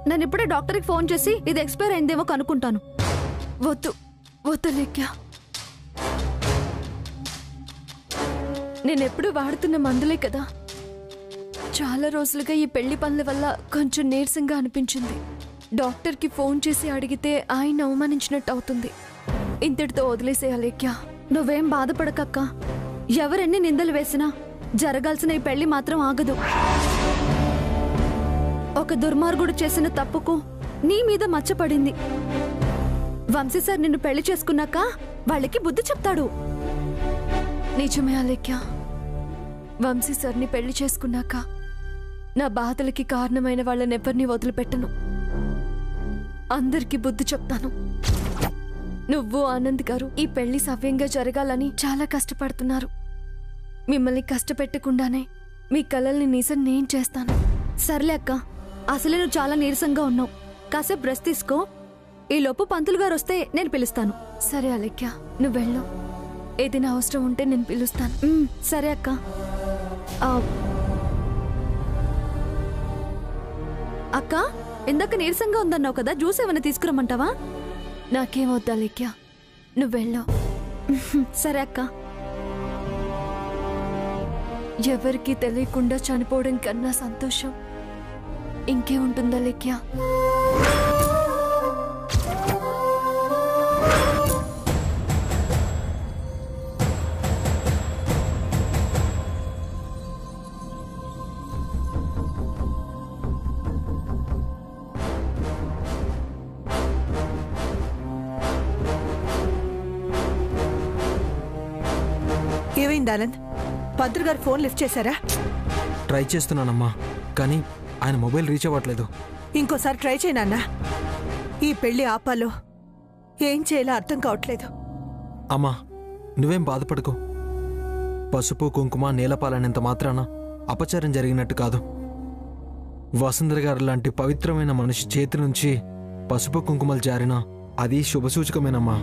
నేను ఇప్పుడే డాక్టర్కి ఫోన్ చేసి ఇది ఎక్స్పైర్ అయిందేమో కనుక్కుంటాను. వద్దు వద్దు లేఖ్య, నేనెప్పుడు వాడుతున్న మందులే కదా. చాలా రోజులుగా ఈ పెళ్లి పనుల వల్ల కొంచెం నీరసంగా అనిపించింది. డాక్టర్కి ఫోన్ చేసి అడిగితే ఆయన అవమానించినట్టు అవుతుంది. ఇంతటితో వదిలేసేయాలేఖ్య. నువ్వేం బాధపడకక్క. ఎవరెన్ని నిందలు వేసినా జరగాల్సిన ఈ పెళ్లి మాత్రం ఆగదు. ఒక దుర్మార్గుడు చేసిన తప్పుకు నీ మీద మచ్చపడింది. వంశీ సార్ నిన్ను పెళ్లి చేసుకున్నాక వాళ్ళకి బుద్ధి చెప్తాడు. నిజమే అలేఖ్య, వంశీ సార్ని పెళ్లి చేసుకున్నాక నా బాధలకి కారణమైన వాళ్ళనెవ్వరినీ వదిలిపెట్టను. అందరికీ బుద్ధి చెప్తాను. నువ్వు ఆనంద్ గారు ఈ పెళ్లి సవ్యంగా జరగాలని చాలా కష్టపడుతున్నారు. మిమ్మల్ని కష్టపెట్టకుండానే మీ కలల్ని నిజం నేను చేస్తాను. సర్లే అక్క, అసలే నువ్వు చాలా నీరసంగా ఉన్నావు. కాసేపు బ్రష్ తీసుకో. ఈలోపు పంతులు గారు వస్తే నేను పిలుస్తాను. సరే అలేఖ్య, నువ్వు వెళ్ళు. ఏదైనా అవసరం ఉంటే నేను పిలుస్తాను. సరే అక్క. అక్క, ఇందాక నీరసంగా ఉందన్నావు కదా, జ్యూస్ ఏమైనా తీసుకురమ్మంటావా? నాకేం వద్దా అలేఖ్య, నువ్వు వెళ్ళు. సరే అక్క. ఎవరికి తెలియకుండా చనిపోవడం కన్నా సంతోషం ఇంకే ఉంటుందా లేఖ్య? ఏమైంది ఆనంద్? పంతులు గారు ఫోన్ లిఫ్ట్ చేశారా? ట్రై చేస్తున్నానమ్మా, కానీ ఆయన మొబైల్ రీచ్ అవ్వట్లేదు. ఇంకోసారి ట్రై చేయనన్నా. ఈ పెళ్లి ఆపాలో ఏం చేయాలో అర్థం కావట్లేదు. అమ్మా, నువ్వేం బాధపడుకో. పసుపు కుంకుమ నేలపాలనేంత మాత్రాన అపచారం జరిగినట్టు కాదు. వసుంధర గారు లాంటి పవిత్రమైన మనిషి చేతి నుంచి పసుపు కుంకుమలు జారినా అది శుభసూచకమేనమ్మా.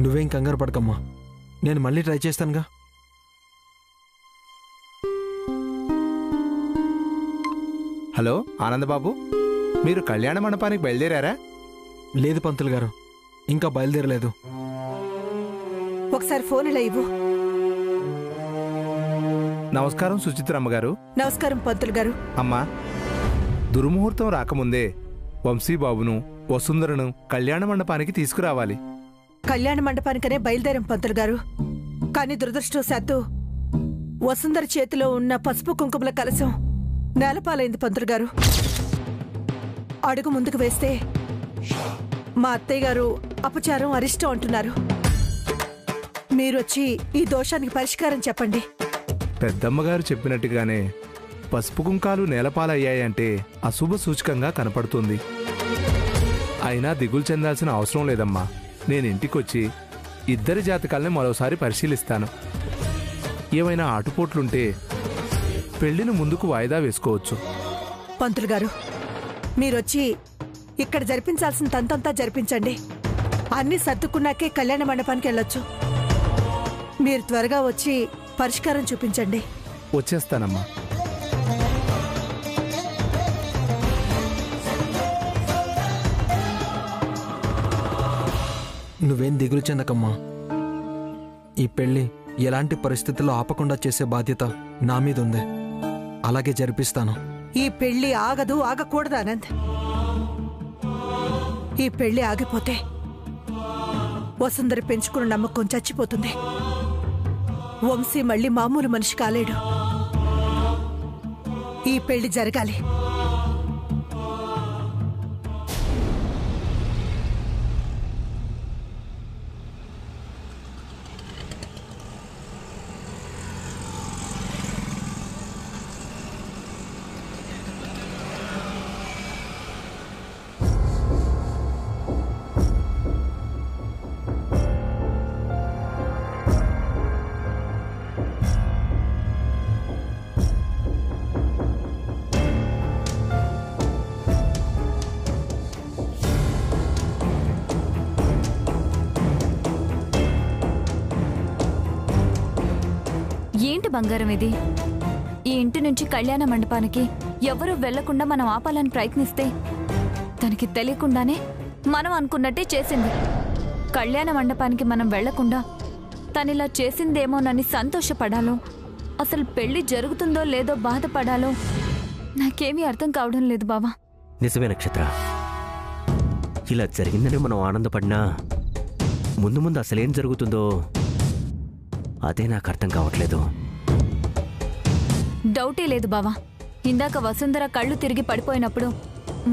నువ్వేం కంగారు పడకమ్మా, నేను మళ్ళీ ట్రై చేస్తానుగా. హలో ఆనందబాబు, మీరు కళ్యాణ మండపానికి బయలుదేరారా? లేదు పంతులు గారు, ఇంకా బయలుదేరలేదు. ఒకసారి ఫోన్ ఇలా ఇవ్వు. నమస్కారం సుచిత్రమ్మ గారు. నమస్కారం పంతులు గారు. అమ్మా, దుర్ముహూర్తం రాకముందే వంశీబాబును వసుంధరను కళ్యాణ మండపానికి తీసుకురావాలి. కళ్యాణ మండపానికనే బయలుదేరాం పంతులు గారు. కానీ దురదృష్టవశాత్తు వసుంధర చేతిలో ఉన్న పసుపు కుంకుమల కలశం నేలపాలైంది పంతులు గారు. అడుగు ముందుకు వేస్తే మా అత్తయ్య గారు అపచారం అరిష్టం అంటున్నారు. మీరొచ్చి ఈ దోషానికి పరిష్కారం చెప్పండి. పెద్దమ్మగారు చెప్పినట్టుగానే పసుపు కుంకాలు నేలపాలయ్యాయంటే అశుభ సూచకంగా కనపడుతుంది. అయినా దిగులు చెందాల్సిన అవసరం లేదమ్మా. నేను ఇంటికొచ్చి ఇద్దరి జాతకాల్ని మరోసారి పరిశీలిస్తాను. ఏమైనా ఆటుపోట్లుంటే పెళ్లిని ముందుకు వాయిదా వేసుకోవచ్చు. పంతులు గారు, మీరొచ్చి ఇక్కడ జరిపించాల్సిన తంతంతా జరిపించండి. అన్నీ సర్దుకున్నాకే కళ్యాణ మండపానికి వెళ్ళొచ్చు. మీరు త్వరగా వచ్చి పరిష్కారం చూపించండి. వచ్చేస్తానమ్మా. నువ్వేం దిగులు చెందకమ్మా. ఈ పెళ్లి ఎలాంటి పరిస్థితుల్లో ఆపకుండా చేసే బాధ్యత నా మీద ఉంది. అలాగే జరిపిస్తాను. ఈ పెళ్లి ఆగదు, ఆగకూడదు ఆనంద్. ఈ పెళ్లి ఆగిపోతే వసుంధర పెంచుకున్న నమ్మకం చచ్చిపోతుంది. వంశీ మళ్ళీ మామూలు మనిషి కాలేడు. ఈ పెళ్లి జరగాలి. ఏంటి బంగారం ఇది? ఈ ఇంటి నుంచి కళ్యాణ మండపానికి ఎవరూ వెళ్లకుండా మనం ఆపాలని ప్రయత్నిస్తే తనకి తెలియకుండానే మనం అనుకున్నట్టే చేసింది. కళ్యాణ మండపానికి మనం వెళ్లకుండా తనిలా చేసిందేమోనని సంతోషపడాలో, అసలు పెళ్లి జరుగుతుందో లేదో బాధపడాలో నాకేమీ అర్థం కావడం లేదు బావా. నిజమే నక్షత్ర, ఇలా జరిగిందని మనం ఆనందపడినా ముందు ముందు అసలేం జరుగుతుందో అదే నాకు అర్థం కావట్లేదు. డౌటే లేదు బావా. ఇందాక వసుంధర కళ్ళు తిరిగి పడిపోయినప్పుడు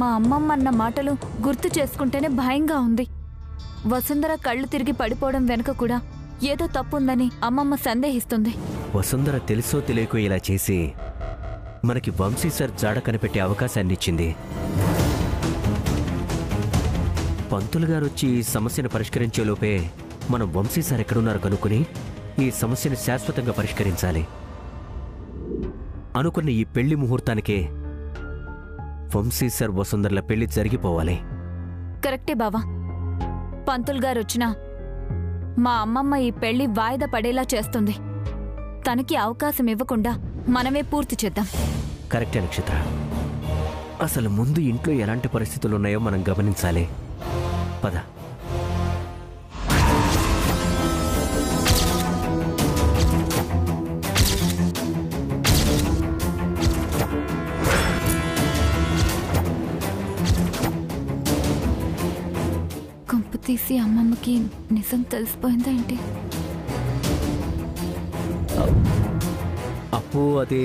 మా అమ్మమ్మ అన్న మాటలు గుర్తు చేసుకుంటేనే భయంగా ఉంది. వసుంధర కళ్ళు తిరిగి పడిపోవడం వెనుక కూడా ఏదో తప్పుందని అమ్మమ్మ సందేహిస్తుంది. వసుంధర తెలుసో తెలియకో ఇలా చేసి మనకి వంశీ సార్ జాడ కనిపెట్టే అవకాశాన్ని ఇచ్చింది. పంతులు గారు వచ్చి ఈ సమస్యను పరిష్కరించేలోపే మనం వంశీ సార్ ఎక్కడున్నారో కనుక్కుని ఈ సమస్యను శాశ్వతంగా పరిష్కరించాలి. అనుకున్న ఈ పెళ్లి ముహూర్తానికే వంశీ సార్ వసుంధరల పెళ్లి జరిగిపోవాలి. కరెక్టే బావా. పంతులు గారు వచ్చినా మా అమ్మమ్మ ఈ పెళ్లి వాయిదా పడేలా చేస్తుంది. తనకి అవకాశం ఇవ్వకుండా మనమే పూర్తి చేద్దాం. కరెక్టే నక్షత్ర. అసలు ముందు ఇంట్లో ఎలాంటి పరిస్థితులు ఉన్నాయో మనం గమనించాలి. పద. కొంపు తీసి అమ్మమ్మకి నిజం తెలిసిపోయిందా ఏంటి? అప్పు, అది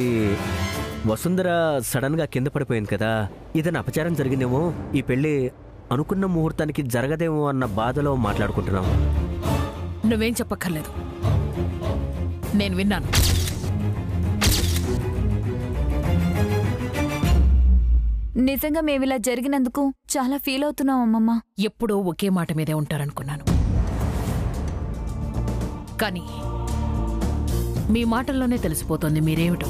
వసుంధర సడన్ గా కింద పడిపోయింది కదా, ఏదైనా అపచారం జరిగిందేమో, ఈ పెళ్లి అనుకున్న ముహూర్తానికి జరగదేమో అన్న బాధలో మాట్లాడుకుంటున్నాం. నువ్వేం చెప్పక్కర్లేదు, నేను విన్నాను. నిజంగా మేమిలా జరిగినందుకు చాలా ఫీల్ అవుతున్నాం అమ్మమ్మ. ఎప్పుడూ ఒకే మాట మీదే ఉంటారనుకున్నాను, కానీ మీ మాటల్లోనే తెలిసిపోతుంది మీరేమిటో.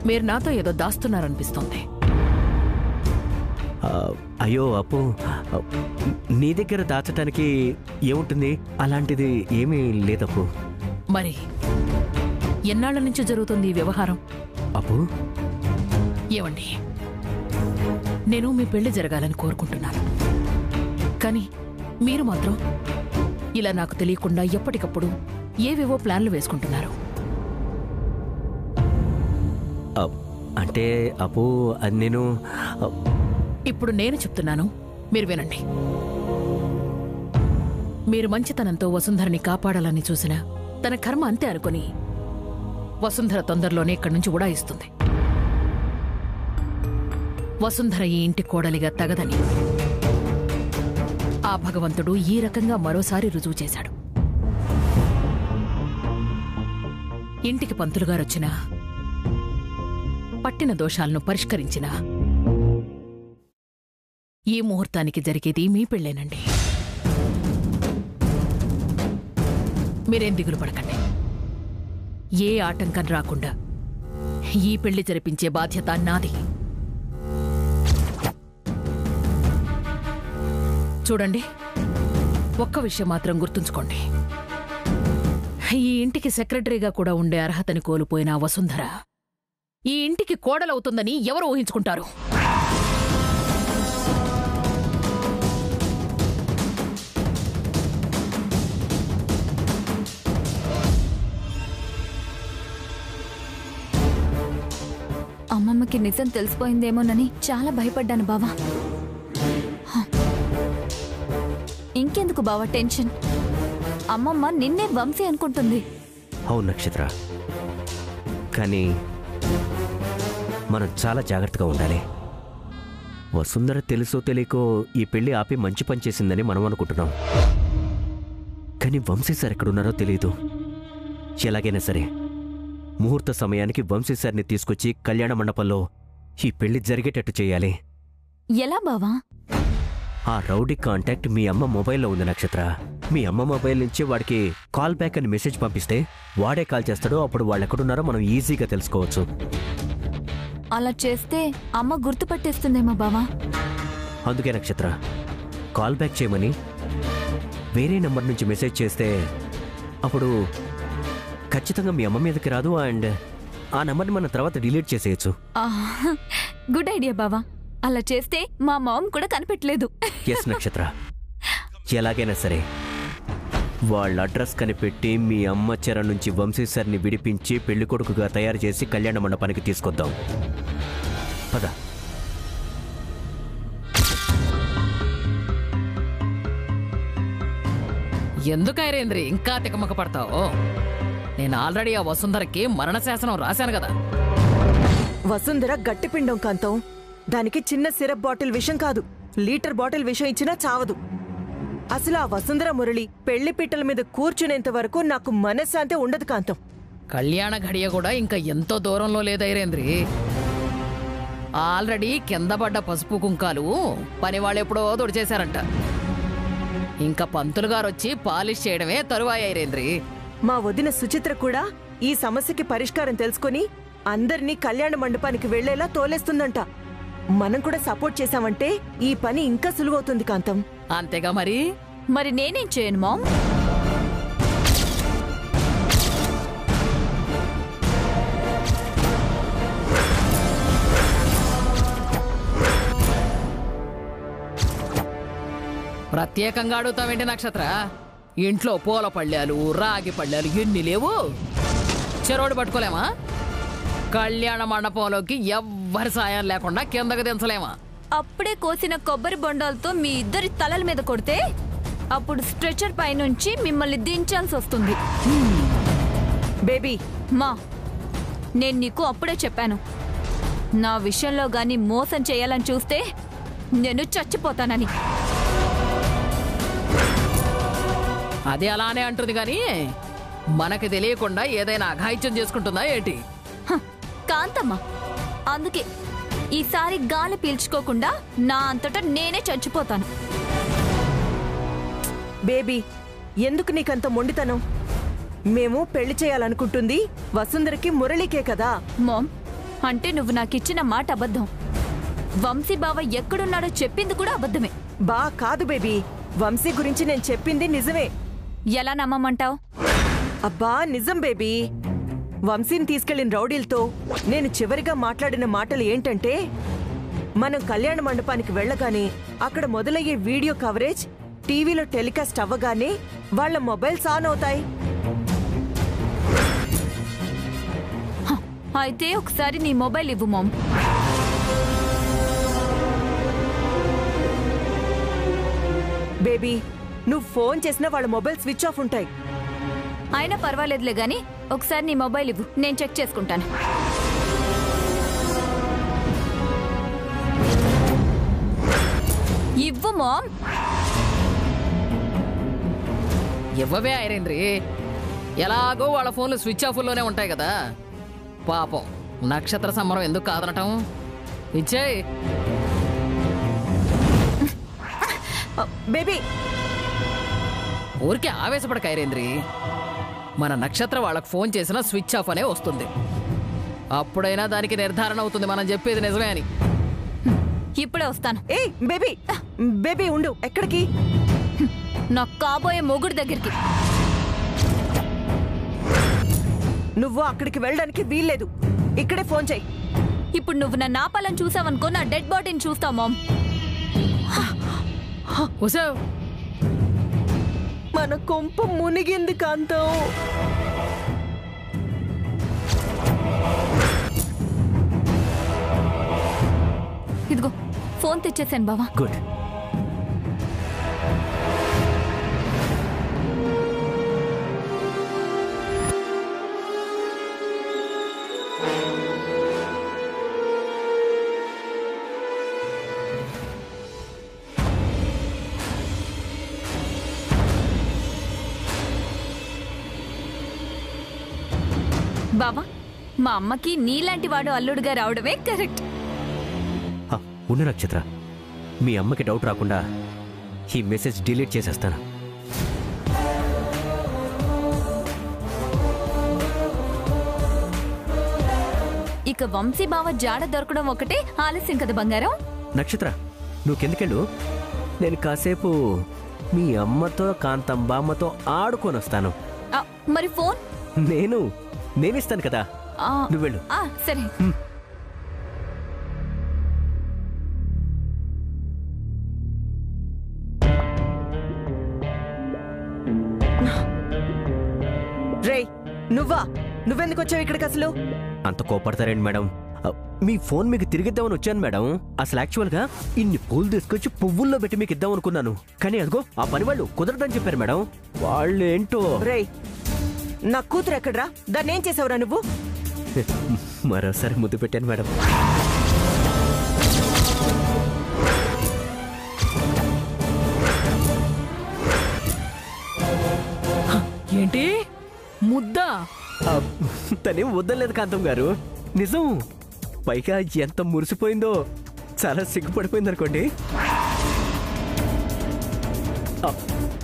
మీరు నాతో ఏదో దాస్తున్నారనిపిస్తోంది. అయ్యో అప్పు, నీ దగ్గర దాచటానికి ఏముంటుంది? అలాంటిది ఏమీ లేదప్పు. మరి ఎన్నాళ్ల నుంచి జరుగుతుంది ఈ వ్యవహారం? అప్పు, ఏమండి, నేను మీ పెళ్లి జరగాలని కోరుకుంటున్నాను, కానీ మీరు మాత్రం ఇలా నాకు తెలియకుండా ఎప్పటికప్పుడు ఏవేవో ప్లాన్లు వేసుకుంటున్నారు. అంటే అప్పు, అది నేను ఇప్పుడు నేను చెప్తున్నాను, మీరు వినండి. మీరు మంచితనంతో వసుంధరని కాపాడాలని చూసినా తన కర్మ అంతే అనుకుని వసుంధర తొందరలోనే ఇక్కడి నుంచి ఉడాయిస్తుంది. వసుంధర ఈ ఇంటి కోడలిగా తగదని ఆ భగవంతుడు ఈ రకంగా మరోసారి రుజువు చేశాడు. ఇంటికి పంతులుగారొచ్చినా, పట్టిన దోషాలను పరిష్కరించినా ఈ ముహూర్తానికి జరిగేది మీ పెళ్ళేనండి. మీరేం దిగులు పడకండి. ఏ ఆటంకం రాకుండా ఈ పెళ్లి జరిపించే బాధ్యత నాది. చూడండి, ఒక్క విషయం మాత్రం గుర్తుంచుకోండి. ఈ ఇంటికి సెక్రటరీగా కూడా ఉండే అర్హతని కోల్పోయిన వసుంధర ఈ ఇంటికి కోడలవుతుందని ఎవరు ఊహించుకుంటారు? అమ్మమ్మకి నిజం తెలిసిపోయిందేమోనని చాలా భయపడ్డాను బావా. ఇంకెందుకు బావా టెన్షన్? అమ్మమ్మ నిన్నే వంశీ అనుకుంటుంది. అవును నక్షత్ర, కానీ మనం చాలా జాగ్రత్తగా ఉండాలి. వసుంధర తెలుసో తెలియకో ఈ పెళ్లి ఆపి మంచి పని చేసిందని మనం అనుకుంటున్నాం, కానీ వంశీ సార్ ఎక్కడున్నారో తెలియదు. ఎలాగైనా సరే ముహూర్త సమయానికి వంశీ సార్ని తీసుకొచ్చి కళ్యాణ మండపంలో ఈ పెళ్లి జరిగేటట్టు చేయాలి. ఎలా బావా? ఆ రౌడీ కాంటాక్ట్ మీ అమ్మ మొబైల్లో ఉంది నక్షత్ర. మీ అమ్మ మొబైల్ నుంచి వాడికి కాల్ బ్యాక్ అని మెసేజ్ పంపిస్తే వాడే కాల్ చేస్తాడో, అప్పుడు వాళ్ళు ఎక్కడున్నారో మనం ఈజీగా తెలుసుకోవచ్చు. అలా చేస్తే అమ్మ గుర్తుపట్టేస్తుందేమో బావా. అందుకే నక్షత్ర, కాల్ బ్యాక్ చేయమని వేరే నెంబర్ నుంచి మెసేజ్ చేస్తే అప్పుడు ఖచ్చితంగా మీ అమ్మ మీదకి రాదు, అండ్ ఆ నంబర్ని మనం తర్వాత డిలీట్ చేసేయచ్చు. గుడ్ ఐడియా బావా. అలా చేస్తే మా మామ్ కూడా కనిపెట్టలేదు. ఎస్ నక్షత్ర, ఎలాగైనా సరే వాళ్ళ అడ్రస్ కనిపెట్టి మీ అమ్మ చెర నుంచి వంశీ సార్ని విడిపించి పెళ్లి కొడుకుగా తయారు చేసి కళ్యాణ మండపానికి తీసుకొద్దాం. పద. ఎందుకు ఐరేంద్రి ఇంకా తికమక పడతావు? నేను ఆల్రెడీ ఆ వసుంధరకి మరణ శాసనం రాశాను కదా. వసుంధర గట్టిపిండం కాంతం. దానికి చిన్న సిరప్ బాటిల్ విషం కాదు, లీటర్ బాటిల్ విషం ఇచ్చినా చావదు. అసలు ఆ వసుంధర మురళి పెళ్లి పీటల మీద కూర్చునేంత వరకు నాకు మనశ్శాంతి ఉండదు కాంతం. కళ్యాణ ఘడియ కూడా ఇంకా ఎంతో దూరంలో లేదు ఐరేంద్రి. ఆల్రెడీ కింద పడ్డ పసుపు కుంకాలు పనివాళ్ళు ఎప్పుడో తుడిచేశారంట. ఇంకా పంతులు గారు వచ్చి పాలిష్ చేయడమే తరువాయి ఐరేంద్రి. మా వదిన సుచిత్ర కూడా ఈ సమస్యకి పరిష్కారం తెలుసుకొని అందరినీ కళ్యాణ మండపానికి వెళ్లేలా తోలేస్తుందంట. మనం కూడా సపోర్ట్ చేశామంటే ఈ పని ఇంకా సులువవుతుంది కాంతం. అంతేగా మరి. మరి నేనేం చేయను మామ్? ప్రత్యేకంగా అడుగుతావేంటి నక్షత్ర? ఇంట్లో పూల పళ్ళాలు, రాగి పళ్ళాలు ఎన్ని లేవు? చెరోడు పట్టుకోలేమా? కళ్యాణ మండపంలోకి ఎవ్వరి సాయం లేకుండా కిందకు దించలేమా? అప్పుడే కోసిన కొబ్బరి బొండాలతో మీ ఇద్దరి తలల మీద కొడితే అప్పుడు స్ట్రెచర్ పైనుంచి మిమ్మల్ని దించాల్సి వస్తుంది. బేబీ మా, నేను నీకు అప్పుడే చెప్పాను, నా విషయంలో గాని మోసం చేయాలని చూస్తే నేను చచ్చిపోతానని. అది అలానే అంటుంది గాని మనకి తెలియకుండా ఏదైనా అఘాయిత్యం చేసుకుంటుందా ఏంటి? కాంతమ్మ, అందుకే ఈసారి గాలి పీల్చుకోకుండా నా అంతటా నేనే చచ్చిపోతాను. బేబీ, ఎందుకు నీకంత మొండితనం? మేము పెళ్లి చేయాలనుకుంటుంది వసుంధరకి మురళికే కదా. మామ్, అంటే నువ్వు నాకిచ్చిన మాట అబద్ధం. వంశీ బావ ఎక్కడున్నాడో చెప్పింది కూడా అబద్ధమే. బా కాదు బేబీ, వంశీ గురించి నేను చెప్పింది నిజమే. ఎలా నమ్మమంటావు? అబ్బా నిజం బేబీ. వంశీని తీసుకెళ్లిన రౌడీలతో నేను చివరిగా మాట్లాడిన మాటలు ఏంటంటే, మనం కళ్యాణ మండపానికి వెళ్ళగానే అక్కడ మొదలయ్యే వీడియో కవరేజ్ టీవీలో టెలికాస్ట్ అవ్వగానే వాళ్ళ మొబైల్స్ ఆన్ అవుతాయి. అయితే ఒకసారి నీ మొబైల్ ఇవ్వు మామ్. బేబీ, నువ్వు ఫోన్ చేసినా వాళ్ళ మొబైల్ స్విచ్ ఆఫ్ ఉంటాయి. అయినా పర్వాలేదులే గాని ఒకసారి నీ మొబైల్ ఇవ్వు, నేను చెక్ చేసుకుంటాను. ఇవ్వు మామ్. ఇవ్వవే ఐరేంద్రి. ఎలాగో వాళ్ళ ఫోన్లు స్విచ్ ఆఫ్లోనే ఉంటాయి కదా. పాపం నక్షత్ర సంబరం ఎందుకు కాదనటం? ఇచ్చేయ్. బేబీ, ఊరికే ఆవేశపడక ఐరేంద్రి. మన నక్షత్ర వాళ్ళకు ఫోన్ చేసినా స్విచ్ ఆఫ్ అనే వస్తుంది. అప్పుడైనా దానికి నిర్ధారణ అవుతుంది మనం చెప్పేది నిజమే అని. ఇప్పుడే వస్తాను. ఏ బేబీ, బేబీ ఉండు. ఎక్కడికి? నా కాబోయే మొగుడు దగ్గరికి. నువ్వు అక్కడికి వెళ్ళడానికి వీల్లేదు. ఇక్కడే ఫోన్ చెయ్యి. ఇప్పుడు నువ్వు నా నాపాలను చూసావనుకో, నా డెడ్ బాడీని చూస్తావు మామ్. వసావ్, మన కొంప మునిగింది కాంతం. ఇదిగో ఫోన్ తెచ్చేసాను బావా. గుడ్. బావా, మా అమ్మకి నీలాంటి వాడు అల్లుడుగా రావడమే కరెక్ట్. ఉండు నక్షత్ర, మీ అమ్మకి డౌట్ రాకుండా ఈ మెసేజ్ డిలీట్ చేసేస్తాను. ఇక వంశీ బావ జాడ దొరకడం ఒకటే ఆలస్యం కదా బంగారం. నక్షత్ర, నువ్వు కిందకెళ్ళు. నేను కాసేపు మీ అమ్మతో కాంతం బామ్మతో ఆడుకొని వస్తాను. మరి ఫోన్ నేనిస్తాను కదా. నువ్వు వెళ్ళు. సరే. రేయ్, నువ్వెందుకు వచ్చావు ఇక్కడికి అసలు? అంత కోపడతారేంటి మేడం? మీ ఫోన్ మీకు తిరిగిద్దామని వచ్చాను మేడం. అసలు యాక్చువల్గా ఇన్ని పూలు తీసుకొచ్చి పువ్వుల్లో పెట్టి మీకు ఇద్దాం అనుకున్నాను. కానీ అదిగో ఆ పని వాళ్ళు కుదరదని చెప్పారు మేడం. వాళ్ళు ఏంటో. రేయ్, నా కూతురు ఎక్కడ్రా? దాన్ని ఏం చేసావురా నువ్వు? మరోసారి ముద్దు పెట్టాను మేడం. ఏంటి ముద్దా? తనేం వద్దలేదు కాంతం గారు, నిజం. పైగా ఎంత మురిసిపోయిందో, చాలా సిగ్గుపడిపోయింది అనుకోండి.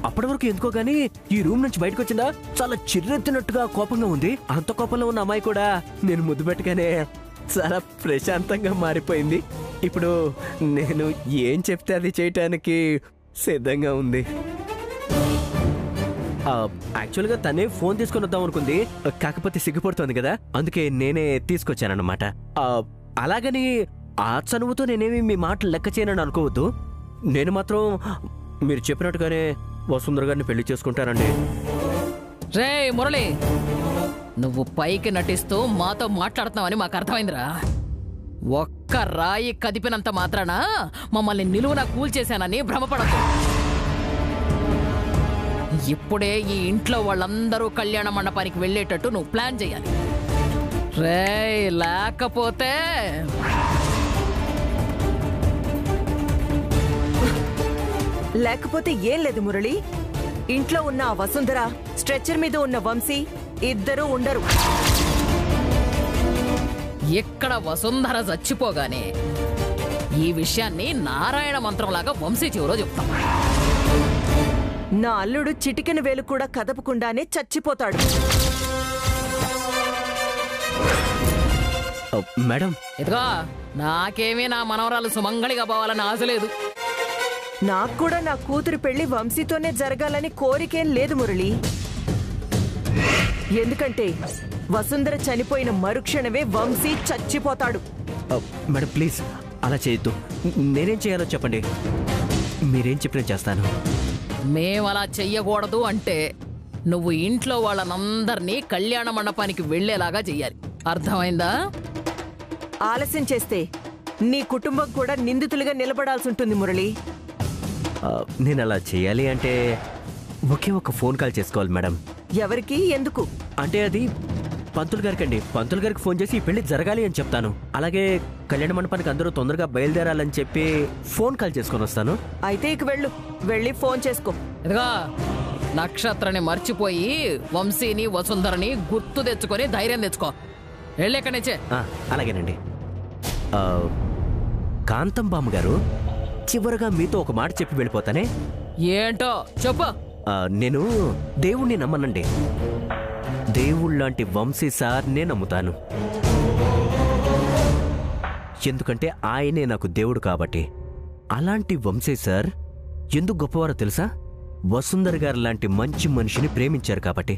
అప్పటి వరకు ఎందుకో గానీ ఈ రూమ్ నుంచి బయటకు వచ్చిందా చాలా చిర్రెత్తినట్టుగా కోపంగా ఉంది. అంత కోపంలో ఉన్న అమ్మాయి కూడా నేను ముద్దు పెట్టగానే చాలా ప్రశాంతంగా మారిపోయింది. ఇప్పుడు నేను ఏం చెప్తే అది చేయటానికి సిద్ధంగా ఉంది. యాక్చువల్గా తనే ఫోన్ తీసుకొని వద్దాం అనుకుంది, కాకపోతే సిగ్గుపడుతోంది కదా, అందుకే నేనే తీసుకొచ్చానన్నమాట. అలాగని ఆ చనువుతో నేనేమి మీ మాటలు లెక్క చేయనని అనుకోవద్దు. నేను మాత్రం మీరు చెప్పినట్టుగానే వసుంధర గారిని పెళ్లి చేసుకుంటానండి. రే మురళి, నువ్వు పైకి నటిస్తూ మాతో మాట్లాడుతున్నావని మాకు అర్థమైందిరా. ఒక్క రాయి కదిపినంత మాత్రాన మమ్మల్ని నిలువున కూల్చేశానని భ్రమపడకు. ఇప్పుడే ఈ ఇంట్లో వాళ్ళందరూ కళ్యాణ మండపానికి వెళ్ళేటట్టు నువ్వు ప్లాన్ చేయాలి. రేయ్, లేకపోతే ఏం లేదు మురళి. ఇంట్లో ఉన్న ఆ వసుంధర, స్ట్రెచ్చర్ మీద ఉన్న వంశీ ఇద్దరూ ఉండరు. ఇక్కడ వసుంధర చచ్చిపోగానే ఈ విషయాన్ని నారాయణ మంత్రంలాగా వంశీ చెవులో చెప్తాం. నా అల్లుడు చిటికెన వేలు కూడా కదపకుండానే చచ్చిపోతాడు. మేడం, ఇదిగో నాకేమీ నా మనవరాలు సుమంగళిగా పోవాలని ఆశ లేదు. నాకు కూడా నా కూతురు పెళ్లి వంశీతోనే జరగాలని కోరికేం లేదు మురళి. ఎందుకంటే వసుంధర చనిపోయిన మరుక్షణమే వంశీ చచ్చిపోతాడు. మేడం ప్లీజ్ అలా చేయొద్దు. నేనేం చేయాలో చెప్పండి, మీరేం చెప్పినా చేస్తాను. మేమలా చెయ్యకూడదు అంటే నువ్వు ఇంట్లో వాళ్ళనందరినీ కళ్యాణ మండపానికి వెళ్లేలాగా చెయ్యాలి. అర్థమైందా? ఆలస్యం చేస్తే నీ కుటుంబం కూడా నిందితులుగా నిలబడాల్సి ఉంటుంది మురళి. నేను అలా చేయాలి అంటే ఒకే ఒక ఫోన్ కాల్ చేసుకోవాలి మేడం. ఎవరికి, ఎందుకు? అంటే అది పంతులు గారికి అండి. పంతులు గారికి ఫోన్ చేసి ఈ పెళ్లి జరగాలి అని చెప్తాను. అలాగే కళ్యాణ మండపానికి అందరూ తొందరగా బయలుదేరాలని చెప్పి ఫోన్ కాల్ చేసుకొని వస్తాను. అయితే ఇక వెళ్ళి ఫోన్ చేసుకో. ఇదిగా నక్షత్రని మర్చిపోయి వంశీని వసుంధరని గుర్తు తెచ్చుకొని ధైర్యం తెచ్చుకో. వెళ్ళేక్కడి నుంచే. అలాగేనండి. కాంతం బామ్మ గారు, చివరగా మీతో ఒక మాట చెప్పి వెళ్ళిపోతానే. ఏంటో చెప్పు. నేను దేవుణ్ణి నమ్మనండి. దేవుళ్ళలాంటి వంశీ సార్నే నమ్ముతాను. ఎందుకంటే ఆయనే నాకు దేవుడు కాబట్టి. అలాంటి వంశీ సార్ ఎందుకు గొప్పవారో తెలుసా? వసుంధర గారు లాంటి మంచి మనిషిని ప్రేమించారు కాబట్టి.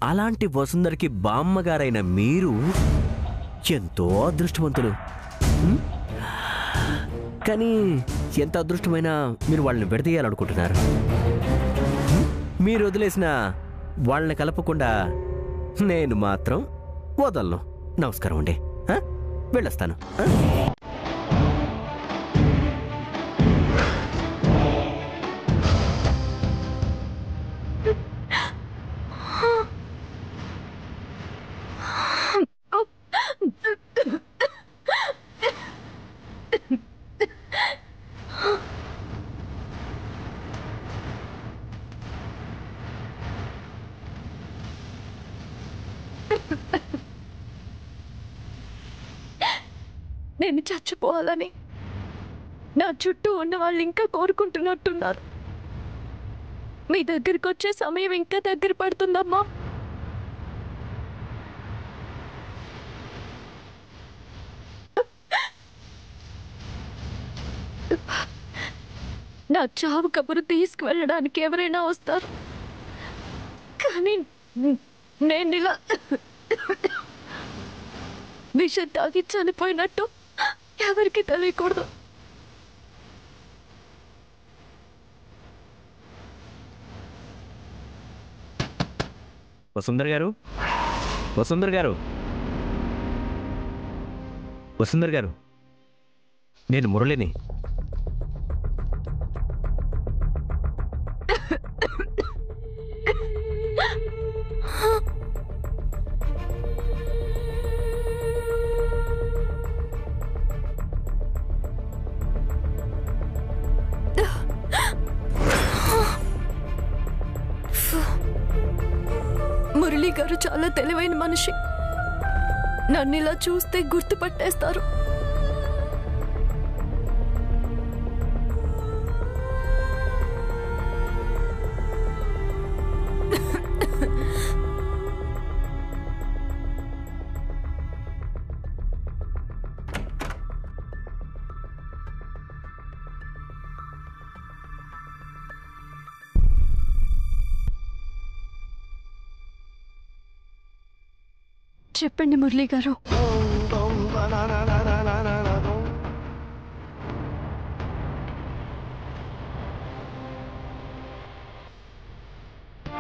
అలాంటి వసుంధరకి బామ్మగారైన మీరు ఎంతో అదృష్టవంతులు. కానీ ఎంత అదృష్టమైనా మీరు వాళ్ళని విడదీయాలనుకుంటున్నారు. మీరు వదిలేసిన వాళ్ళని కలపకుండా నేను మాత్రం వదలను. నమస్కారం అండి, వెళ్ళొస్తాను. నేను చచ్చిపోవాలని నా చుట్టూ ఉన్న వాళ్ళు ఇంకా కోరుకుంటున్నట్టున్నారు. మీ దగ్గరికి వచ్చే సమయం ఇంకా దగ్గర పడుతుందమ్మా. నా చావు కబురు తీసుకువెళ్ళడానికి ఎవరైనా వస్తారు, కానీ నేను ఇలా విషం తాగి చనిపోయినట్టు ఎవరికి తెలియకూడదు. వసుంధర గారు, వసుంధర గారు, వసుంధర గారు, నేను మురళిని. మురళి గారు చాలా తెలివైన మనిషి. నన్ను ఇలా చూస్తే గుర్తుపట్టేస్తారు. చెప్పండి మురళి గారు.